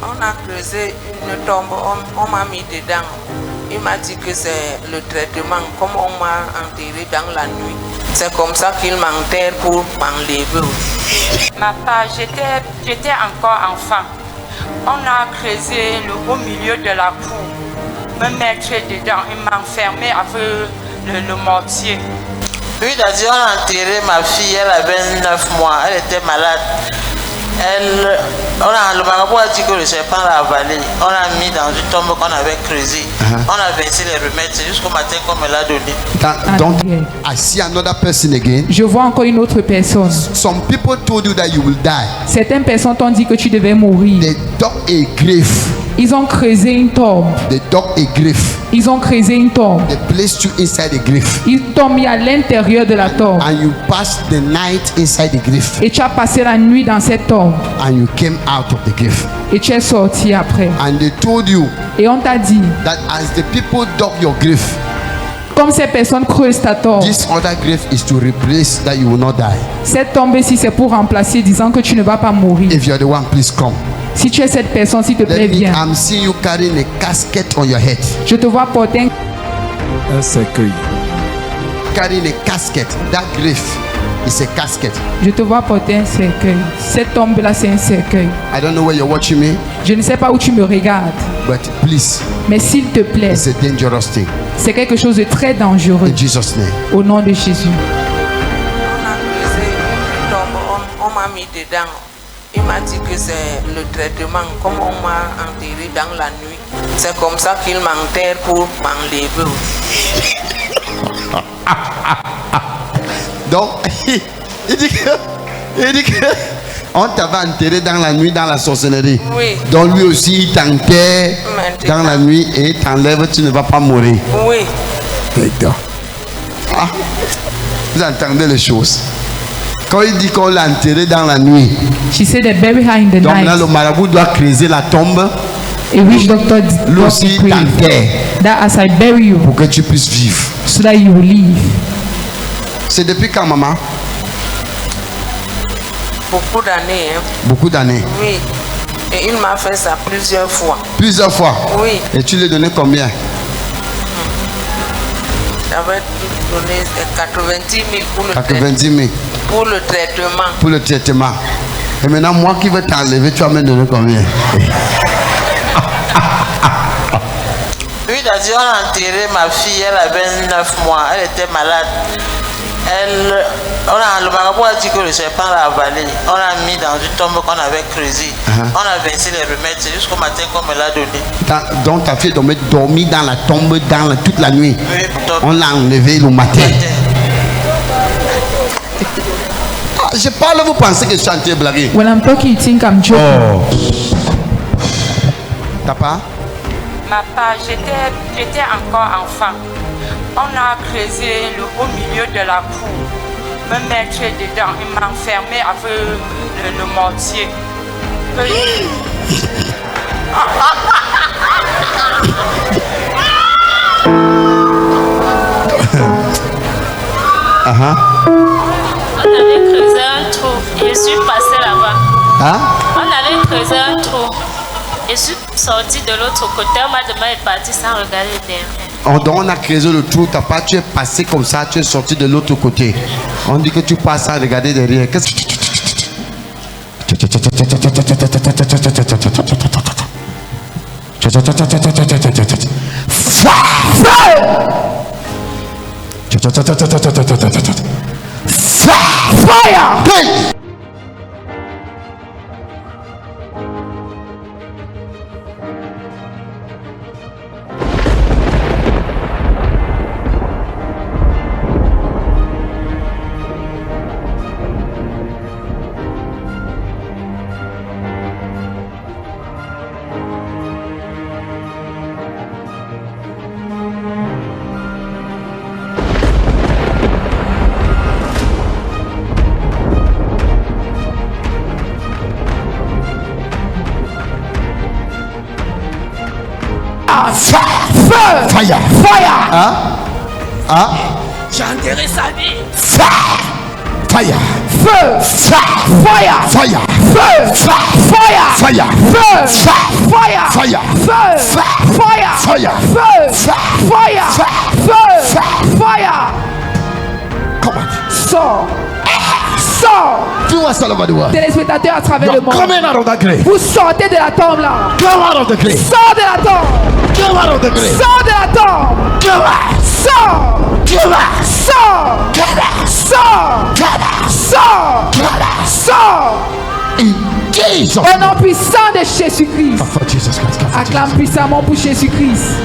On a creusé une tombe, on m'a mis dedans. Il m'a dit que c'est le traitement, comme on m'a enterré dans la nuit. C'est comme ça qu'il m'enterre pour m'enlever. Ma part, j'étais encore enfant. On a creusé au milieu de la cour, me mettre dedans et m'enfermer avec le mortier. Lui, il a dit, on a enterré ma fille, elle avait 9 mois, elle était malade. Le marabout a dit que le serpent l'a avalé. On l'a mis dans une tombe qu'on avait creusée. On a versé les remèdes jusqu'au matin qu'on me l'a donné. Don't I see another person again? Je vois encore une autre personne. Some people told you that you will die. Certaines personnes t'ont dit que tu devais mourir. They dug a grave. Ils ont creusé une tombe. They dug a grave. Ils ont creusé une tombe. They placed you inside the grave. Ils t'ont mis à l'intérieur de la tombe. And you passed the night inside the grave. Et tu as passé la nuit dans cette tombe. And you came out of the grave. Et tu es sorti après. And they told you Et on t'a dit that as the people dug your grave, comme ces personnes creusent ta tombe, this other grave is to replace that you will not die. cette tombe-ci c'est pour remplacer, disant que tu ne vas pas mourir. If you're the one, please come. Si tu es cette personne, s'il te plaît, viens. I'm seeing you carrying a casket on your head. Je te vois porter un cercueil. Carrying a casket. That grave is a casket. Je te vois porter un cercueil. Cette tombe-là, c'est un cercueil. I don't know where you're watching me. Je ne sais pas où tu me regardes. But please. Mais s'il te plaît. It's a dangerous thing. C'est quelque chose de très dangereux. In Jesus' name. Au nom de Jésus. On a creusé une tombe, on m'a mis dedans. Il m'a dit que c'est le traitement, comme on m'a enterré dans la nuit. C'est comme ça qu'il m'enterre pour m'enlever. Donc, il dit que on t'avait enterré dans la nuit dans la sorcellerie. Oui. Donc lui aussi il t'enterre dans la nuit et t'enlève, tu ne vas pas mourir. Oui. Ah, vous entendez les choses. Quand il dit qu'on l'a enterré dans la nuit, She said they bury her in the donc night. là le marabout doit creuser la tombe. A witch doctor Lui aussi t'enterre that as I bury you, pour que tu puisses vivre. so that you will live. C'est depuis quand, maman? Beaucoup d'années. Hein. Beaucoup d'années. Oui. Et il m'a fait ça plusieurs fois. Plusieurs fois? Oui. Et tu lui as donné combien? J'avais donné 90 000 pour le 90 000. Pour le traitement. Pour le traitement. Et maintenant, moi qui vais t'enlever, tu vas me donner combien? Lui, il a dit, on a enterré ma fille, elle avait 9 mois, elle était malade. Le marabout a dit que le serpent l'a avalé. On l'a mis dans une tombe qu'on avait creusée. On a versé les remèdes jusqu'au matin qu'on me l'a donné. Donc ta fille dormit dans la tombe toute la nuit. Oui, on l'a enlevé le matin. Je parle, vous pensez que je suis en train de blaguer? When I'm talking, you think I'm joking. Oh. Papa? Ma part, j'étais encore enfant. On a creusé au milieu de la cour, me mettre dedans et m'enfermer avec le mortier. On allait creuser un trou et je suis passé là-bas. Hein? On allait creuser un trou et je suis sorti de l'autre côté. On m'a demandé de partir sans regarder derrière. Donc on a creusé le trou, tu es passé comme ça, tu es sorti de l'autre côté. On dit que tu passes sans regarder derrière. Qu'est-ce que Fire! Fire! J'ai enterré sa vie. Fire! Fire. Feu. Fire. Fire. Feu. Fire. Fire. Feu. Fire. Fire. Feu. Fire. Fire. Feu. Fire. Feu. Fire. Come on. Sors. Sors. Do us all over the world. Téléspectateurs à travers le You're monde. coming out of that grave. Vous sortez de la tombe là. Come out of the grave. Sors de la tombe. Come out of the grave. Sors de la tombe. Come out. Sors. Come out. Sors. Come out. Sors. Come out. Sors. Come out. Sors. In Jesus' Au nom puissant de Jésus-Christ. For Jesus Christ. Acclame puissamment pour Jésus-Christ.